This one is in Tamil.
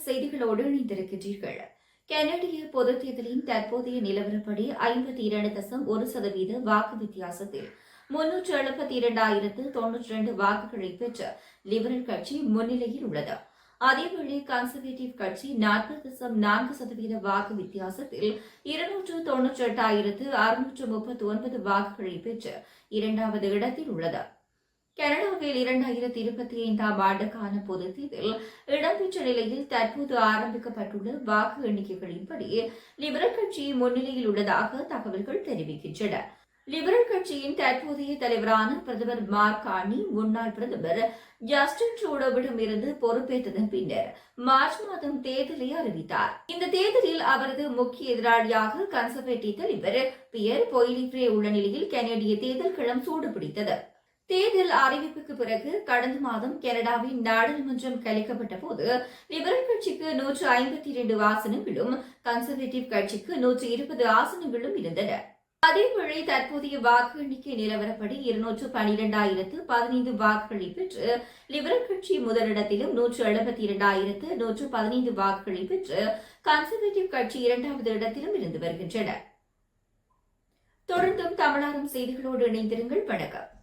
செய்திகளோடு இணைந்திருக்கிறீர்கள். கனடிய பொதுத் தேர்தலின் தற்போதைய நிலவரப்படி 52.1% வாக்கு வித்தியாசத்தில் 372,092 வாக்குகளை பெற்ற லிபரல் கட்சி முன்னிலையில் உள்ளது. அதேவேளை கன்சர்வேட்டிவ் கட்சி 40.4% வாக்கு வித்தியாசத்தில் 298,639 வாக்குகளை பெற்று இரண்டாவது இடத்தில் உள்ளது. கனடாவில் 2025 ஆண்டுக்கான பொதுத் தேர்தல் இடம்பெற்ற நிலையில் தற்போது ஆரம்பிக்கப்பட்டுள்ள வாக்கு எண்ணிக்கைகளின்படி லிபரல் கட்சி முன்னிலையில் உள்ளதாக தகவல்கள் தெரிவிக்கின்றன. லிபரல் கட்சியின் தற்போதைய தலைவரான பிரதமர் மார்க் கார்னி முன்னாள் பிரதமர் ஜஸ்டின் ட்ரூடோவிடம் இருந்து பொறுப்பேற்றதன் பின்னர் மார்ச் மாதம் தேர்தலை அறிவித்தார். இந்த தேர்தலில் அவரது முக்கிய எதிராளியாக கன்சர்வேட்டிவ் தலைவர் பியர் பொய்லிப்ரே உள்ள நிலையில் கனடிய தேர்தல் களம் சூடுபிடித்தது. தேர்தல் அறிவிப்புக்கு பிறகு கடந்த மாதம் கனடாவின் நாடாளுமன்றம் கலைக்கப்பட்ட போது லிபரல் கட்சிக்கு 152 ஆசனங்களும் கன்சர்வேட்டிவ் கட்சிக்கு 120 ஆசனங்களும் இருந்தன. அதேவேளை தற்போதைய வாக்கு எண்ணிக்கை நிலவரப்படி 212,015 வாக்குகளை பெற்று லிபரல் கட்சி முதலிடத்திலும் 172,115 வாக்குகளை பெற்று கன்சர்வேட்டிவ் கட்சி இரண்டாவது இடத்திலும் இருந்து வருகின்றன. தொடர்ந்தும் தமிழாரம் செய்திகளோடு இணைந்திருங்கள். வணக்கம்.